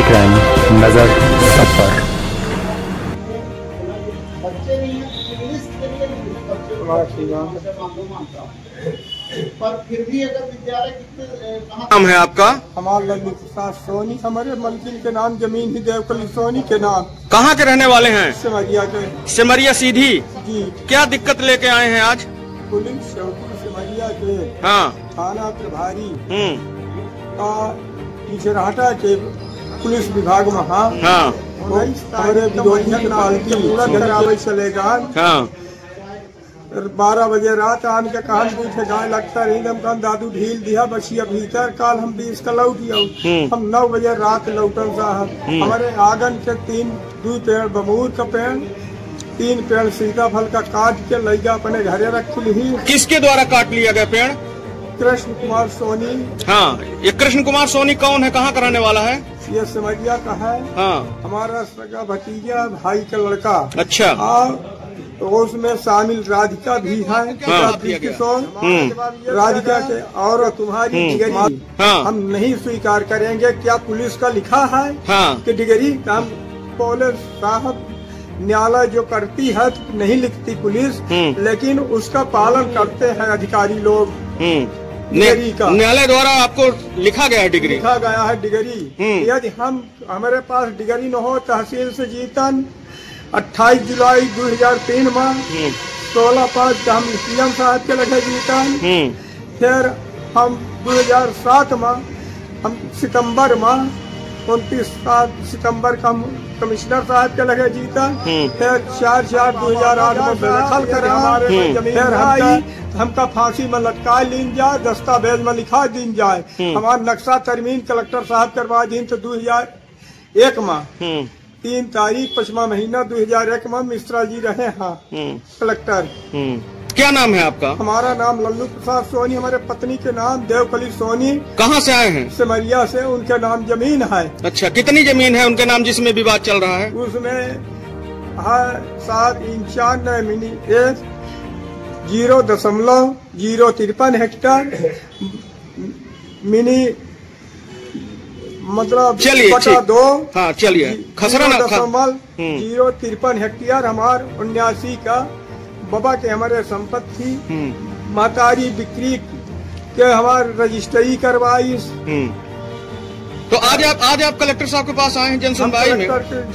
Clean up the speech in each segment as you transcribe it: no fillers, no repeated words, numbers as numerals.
देख रहे हैं नजर सब पर। पर फिर भी अगर विद्यालय कितने नाम है आपका? हमारा लल्लू प्रसाद सोनी, हमारे मलकिन के नाम जमीन ही देवकली सोनी के नाम। कहाँ के रहने वाले हैं? सिमरिया के। सिमरिया सीधी जी। क्या दिक्कत लेके आए हैं आज? पुलिस चौकी सिमरिया के हाँ। थाना प्रभारी का पिछराहटा के पुलिस विभाग में। हाँ हमारे विरोधी पार्टी पूरा करावे चलेगा। हाँ 12 बजे रात आन के कहा पूछे गाय लगता रही हम कहा दादू ढील दिया बचिया भीतर काल हम 20 का लौट आओ। हम 9 बजे रात लौटन साहब हमारे आंगन के 2 पेड़ बमूर का पेड़ 3 पेड़ सीताफल का काट के लैया अपने घरे रख ली। किसके द्वारा काट लिया गया पेड़? कृष्ण कुमार सोनी। हाँ ये कृष्ण कुमार सोनी कौन है, कहाँ का रहने वाला है? ये सिमरिया का है। हाँ हमारा सगा भतीजा भाई का लड़का। अच्छा। तो उसमें शामिल राधिका भी है। हाँ। राधिका के और तुम्हारी डिग्री हम नहीं स्वीकार करेंगे। क्या पुलिस का लिखा है कि डिग्री काम पुलिस साहब न्यायालय जो करती है तो नहीं लिखती पुलिस, लेकिन उसका पालन करते हैं अधिकारी लोग। डिग्री का न्यायालय द्वारा आपको लिखा गया है, डिग्री लिखा गया है डिग्री। यदि हम हमारे पास डिग्री न हो तहसील से जीतन 28 जुलाई 2003 में 16/5 हम सीएम साहब के लगे जीतन। फिर हम 2007 में हम सितंबर में 29 सितंबर का कमिश्नर साहब के लगे जीतन। फिर 4/4/2008 में बेदखल करे हमारे जमीन। फिर हमका फांसी में लटका लीन जाए, दस्तावेज में लिखा दीन जाए। हमारा नक्शा तरमीम कलेक्टर साहब करवा दी तो 2001 में 3 तारीख 5वां महीना 2001 में मिश्रा जी रहे। हाँ कलेक्टर। क्या नाम है आपका? हमारा नाम लल्लू प्रसाद सोनी, हमारे पत्नी के नाम देवकली सोनी। कहाँ से आए हैं? सिमरिया से। उनके नाम जमीन है। अच्छा कितनी जमीन है उनके नाम जिसमें विवाद चल रहा है? उसमें है 795 मिनी 0.053 हेक्टेयर मिनी मतलब चलिए 2। हाँ चलिए खसरा 0.053 हेक्टेयर हमार 79 का बाबा के हमारे संपत्ति मातारी बिक्री के हमारे रजिस्ट्री करवाई। तो आज आप कलेक्टर साहब के पास आए हैं जन सुनवाई में,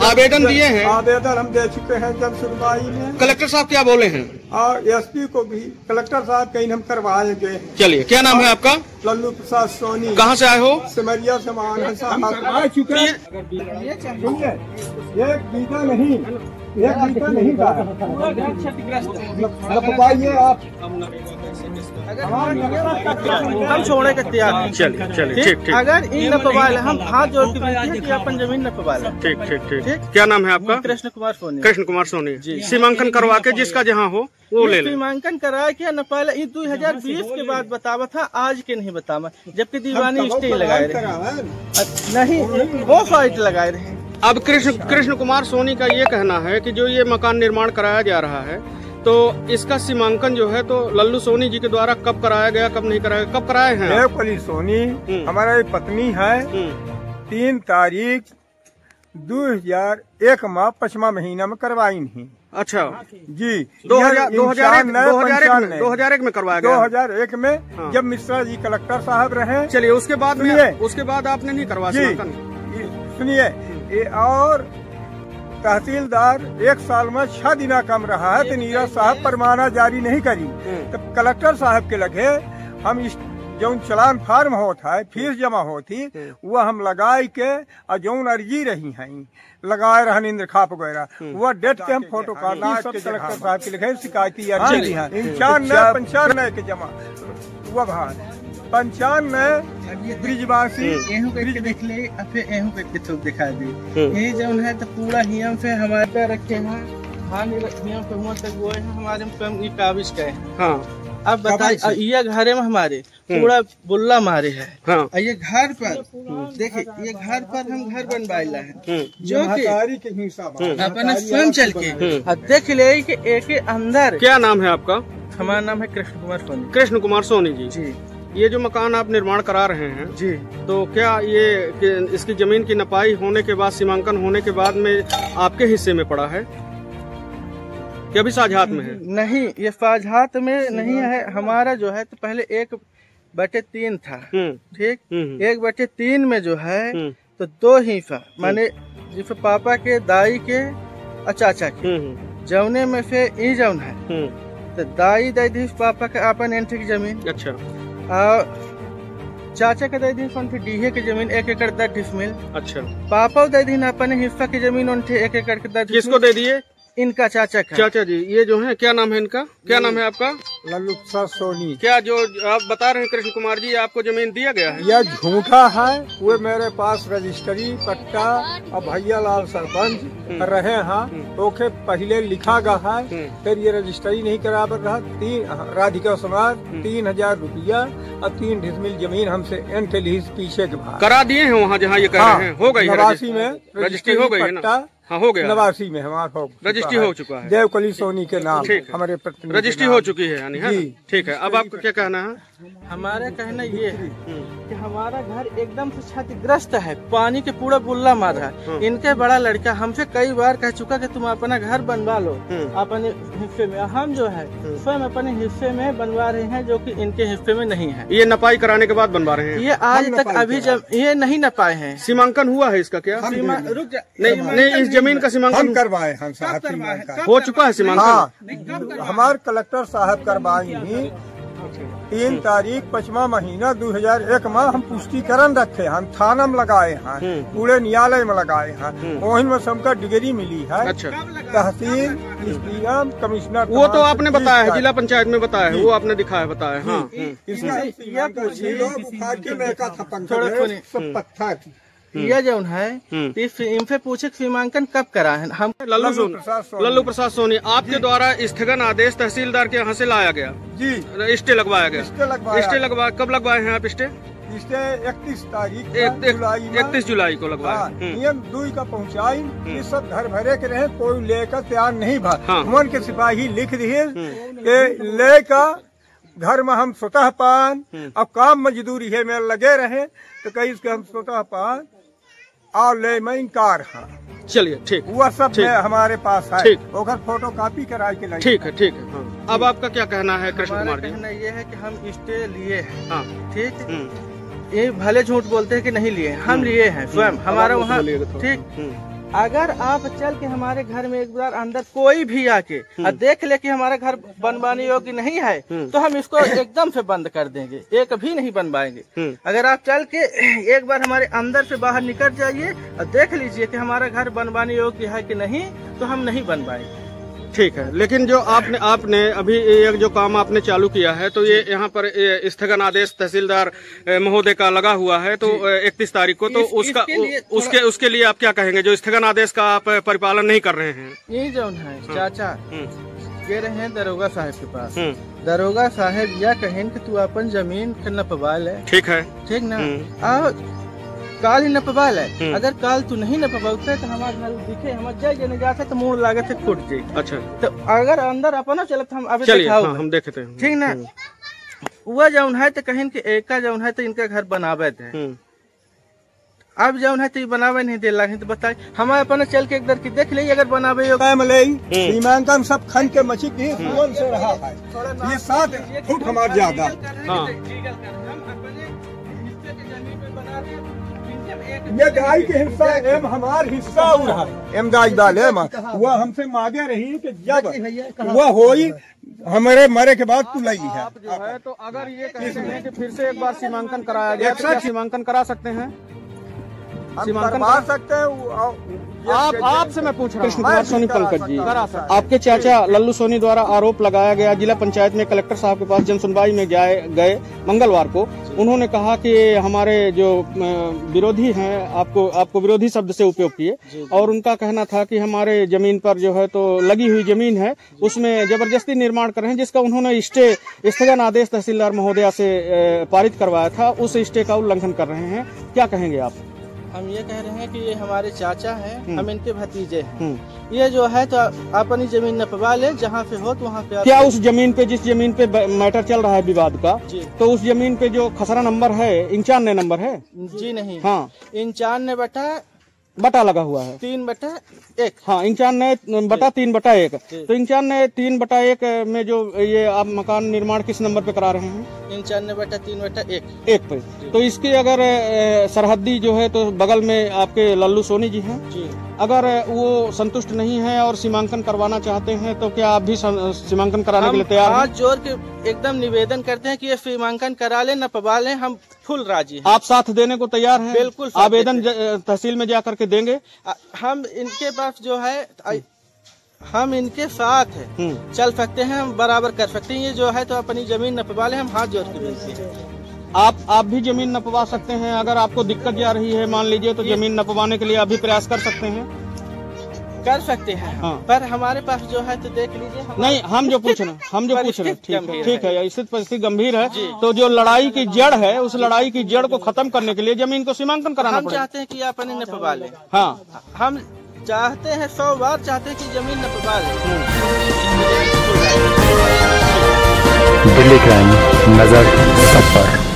आवेदन दिए हैं? आवेदन हम दे चुके हैं जन सुनवाई में। कलेक्टर साहब क्या बोले हैं? और एसपी को भी कलेक्टर साहब कहीं हम करवाएंगे। चलिए क्या नाम है आपका? लल्लू प्रसाद सोनी। कहाँ से आए हो? सिमरिया से मान करवा चुके हैं। एक बीता नहीं था आप हम छोड़े के तैयार। चलिए ठीक। अगर इन नपवाल हम हाथ जोड़ के विनती है कि अपन जमीन नपवाल। ठीक। क्या नाम है आपका? कृष्ण कुमार सोनी। कृष्ण कुमार सोनी जी। सीमांकन करवा के जिसका जहाँ हो वो ले ले। सीमांकन करा के नपाल 2020 के बाद बतावा था, आज के नहीं बतावा, जबकि दीवानी स्टे लगाए रहे नहीं वो फाइट लगाए रहे। अब कृष्ण कुमार सोनी का ये कहना है कि जो ये मकान निर्माण कराया जा रहा है तो इसका सीमांकन जो है तो लल्लू सोनी जी के द्वारा कब कराया गया, कब नहीं कराया, कब कराए हैं? देवकली सोनी हमारा पत्नी है। 3 तारीख 2001 में 5वां महीना में करवाई नहीं। अच्छा जी 2001 में करवाया गया। 2001 में जब मिश्रा जी कलेक्टर साहब रहे। चलिए उसके बाद आपने नहीं करवाया? सुनिए और तहसीलदार 1 साल में 6 दिन कम रहा है तो नीरज साहब परमाना जारी नहीं करी। तब कलेक्टर साहब के लगे हम जो चलान फार्म होता है फीस जमा होती वह हम लगाए के और जो अर्जी रही है लगाए रहा इंद्र खाप वगैरह वह डेट के हम फोटो कॉपी सब कलेक्टर साहब के लिखे शिकायती अर्जी दी है। 95 के जमा हुआ भाई 95 ब्रिजवासी देख ले फिर एहू के थोक दिखा दी। यही जो है तो पूरा हियम से हमारे पे रखे हैं। हाँ हियम पे हुआ तक वो है हमारे ये काबिज का है। हाँ अब बताइए ये घरे में हमारे पूरा बुल्ला मारे है। हाँ ये घर पर देखिए ये घर पर हम घर बनवाइला है जो कि अपना स्वयं चल के देख ले कि एक अंदर। क्या नाम है आपका? हमारा नाम है कृष्ण कुमार सोनी। कृष्ण कुमार सोनी जी। ये जो मकान आप निर्माण करा रहे हैं जी, तो क्या ये इसकी जमीन की नपाई होने के बाद, सीमांकन होने के बाद में आपके हिस्से में पड़ा है कि अभी साझात में है? नहीं, ये साझात में नहीं है। हमारा जो है तो पहले 1/3 था, ठीक। 1/3 में जो है तो 2 हिस्सा, माने जिस पापा के, दाई के और चाचा के, जौने में से ई जौन है तो दाई दे दी पापा के अपन एंट्री की जमीन। अच्छा। और चाचा के दे दी डीहे की जमीन 1 एकड़ 10 डिसमिल। अच्छा। पापा दे दी अपने हिस्सा की जमीन 1 एकड़ के 10 डिसमिल। किसको दे दिए? इनका चाचा का। चाचा जी, ये जो है क्या नाम है इनका? क्या नाम है आपका? लल्लू प्रसाद सोनी। क्या जो आप बता रहे हैं कृष्ण कुमार जी, आपको जमीन दिया गया है? यह झूठा है। वो मेरे पास रजिस्ट्री पट्टा और भैया लाल सरपंच रहे हैं, ओके पहले लिखा गया है, फिर ये रजिस्ट्री नहीं कराबर रहा। 3 राधिका समाज 3000 रुपया और 3 डिसमिल जमीन हमसे एंट्री लीज पीछे के भाग करा दिए हैं वहाँ जहाँ ये कर रहे हैं। हो गई है नवासी में रजिस्ट्री हो गई है ना? हाँ, हो गया। नवासी में हमारा रजिस्ट्री हो चुका है। देवकली सोनी के नाम हमारे प्रतिनिधि रजिस्ट्री हो चुकी है यानी, है? ठीक है। अब आपका क्या कहना है? हमारा कहना ये है कि हमारा घर एकदम से क्षतिग्रस्त है, पानी के पूरा बुल्ला मार रहा है। इनके बड़ा लड़का हमसे कई बार कह चुका कि तुम अपना घर बनवा लो अपने हिस्से में। हम जो है स्वयं अपने हिस्से में बनवा रहे हैं, जो कि इनके हिस्से में नहीं है। ये नपाई कराने के बाद बनवा रहे हैं? ये आज तक अभी ये नहीं नपाए हैं। सीमांकन हुआ है इसका क्या? नहीं, इस जमीन का सीमांकन हम करवाए, हम साहब हो चुका है सीमांकन। हाँ, हमारे कलेक्टर साहब करवाई 3 तारीख 5वां महीना 2001 में हम पुष्टिकरण रखे, हम थाना में लगाए हैं, पूरे न्यायालय में लगाए हैं, वहीं में सबका डिग्री मिली है। अच्छा। तहसील, एसडीएम, कमिश्नर, वो तो आपने बताया है, जिला पंचायत में बताया है, वो आपने दिखाया, बताया। हाँ। पत्थर ये जो है इनसे पूछे सीमांकन कब करा है? हम लल्लू प्रसाद सोनी, आपके द्वारा स्थगन आदेश तहसीलदार के यहाँ से लाया गया जी, स्टे लगवाया गया। स्टे लगवा कब लगवाए हैं आप? स्टे 31 तारीख 31 जुलाई को लगवाया। नियम 2 का पहुँचाई, ये सब घर भरे के रहे, कोई लेकर तैयार नहीं भा। मन के सिपाही लिख दिए लेकर घर में हम स्वतः पान, अब काम मजदूरी है में लगे रहे, तो कहीं इसके हम स्वतः पान और ले में इनकार है। चलिए, ठीक, वह सब हमारे पास है, ओकर फोटो कॉपी करा के लाइए। ठीक है, ठीक है। हाँ। अब आपका क्या कहना है कृष्ण कुमार जी? कहना ये है कि हम स्टे लिए हैं। हाँ। ठीक। ये भले झूठ बोलते हैं कि नहीं लिए, हम लिए हैं स्वयं, हमारा वहाँ। ठीक। अगर आप चल के हमारे घर में एक बार अंदर कोई भी आके और देख ले कि हमारा घर बनवाने योग्य नहीं है, तो हम इसको एकदम से बंद कर देंगे, एक भी नहीं बनवाएंगे। अगर आप चल के एक बार हमारे अंदर से बाहर निकल जाइए और देख लीजिए कि हमारा घर बनवाने योग्य है कि नहीं, तो हम नहीं बनवाएंगे। ठीक है। लेकिन जो आपने अभी एक जो काम आपने चालू किया है, तो ये यहाँ पर स्थगन आदेश तहसीलदार महोदय का लगा हुआ है, तो 31 तारीख को, तो उसके लिए आप क्या कहेंगे, जो स्थगन आदेश का आप परिपालन नहीं कर रहे हैं? ये जो है चाचा ये रहे हैं दरोगा साहब के पास, दरोगा साहब या कहें कि तू अपन जमीन नपवा ले। ठीक है, ठीक ना? काल ही नपवा ले, अगर काल तू नहीं नपवाते तो हमारे घर दिखे हमारे जाए जने जाते तो मुड़ लागे थे फूट जाए। अच्छा। तो अगर अंदर अपना चलत हम अभी हम देखते हैं, ठीक ना? वह जौन है तो कहीं कि एक का जौन है तो इनका घर बनावे थे, अब जौन है तो ये बनावे नहीं दे लगे, तो बताए हमारे अपना चल के एक दर की देख ली, अगर बनावे सीमांकन सब खन के मछी से रहा है, ये 7 फुट हमारे ज्यादा। ये गाय के हिस्सा एम हमार हिस्सा एम गाय डाले वह हमसे मांगे रही कि जब वह होई हमारे मरे के बाद तू लगी है। जो है तो अगर ये कहते हैं कि फिर से एक बार सीमांकन कराया जाए, तो क्या सीमांकन करा सकते हैं? सीमांकन करा सकते हैं। आपसे मैं पूछ रहा हूँ, कृष्ण कुमार सोनी पंकज जी, आपके चाचा लल्लू सोनी द्वारा आरोप लगाया गया, जिला पंचायत में कलेक्टर साहब के पास जन सुनवाई में गए मंगलवार को, उन्होंने कहा कि हमारे जो विरोधी हैं आपको विरोधी शब्द से उपयोग किए, और उनका कहना था कि हमारे जमीन पर जो है तो लगी हुई जमीन है, उसमें जबरदस्ती निर्माण कर रहे हैं, जिसका उन्होंने स्थगन आदेश तहसीलदार महोदया से पारित करवाया था, उस स्टे का उल्लंघन कर रहे हैं। क्या कहेंगे आप? हम ये कह रहे हैं कि ये हमारे चाचा हैं, हम इनके भतीजे हैं। ये जो है तो अपनी जमीन नपवा ले, जहाँ पे हो तो वहाँ पे। क्या उस जमीन पे, जिस जमीन पे मैटर चल रहा है विवाद का, तो उस जमीन पे जो खसरा नंबर है 95 नंबर है? जी नहीं। हाँ, 95 बटा लगा हुआ है 3/1। हाँ, 95 बटा 3/1। तो 95 3/1 में जो ये आप मकान निर्माण किस नंबर पे करा रहे हैं? 95 1 पे। तो इसकी अगर सरहदी जो है तो बगल में आपके लल्लू सोनी जी हैं जी। अगर वो संतुष्ट नहीं है और सीमांकन करवाना चाहते हैं तो क्या आप भी सीमांकन कराने के लिए तैयार हैं? हाथ जोड़ के एकदम निवेदन करते हैं कि ये सीमांकन करा लें, नपवा लें, हम फुल राजी हैं। आप साथ देने को तैयार हैं? बिल्कुल। आवेदन तहसील में जा करके देंगे? हम इनके पास जो है, हम इनके साथ है, चल सकते हैं, हम बराबर कर सकते हैं। ये जो है तो अपनी जमीन नपवा लें, हम हाथ जोड़ के देते हैं। आप भी जमीन नपवा सकते हैं। अगर आपको दिक्कत जा रही है मान लीजिए, तो जमीन नपवाने के लिए अभी प्रयास कर सकते हैं। कर सकते हैं हाँ। पर हमारे पास जो है तो देख लीजिए। नहीं, हम जो पूछ रहे हैं ठीक है, स्थिति परिस्थिति गंभीर है। तो जो लड़ाई की जड़ है, उस लड़ाई की जड़ को खत्म करने के लिए जमीन को सीमांकन कराना पड़ेगा। हम चाहते हैं कि आप नपवा लें। हाँ, हम चाहते हैं, 100 बार चाहते हैं कि जमीन नपवा लें। दिल्ली क्राइम, नजर सब पर।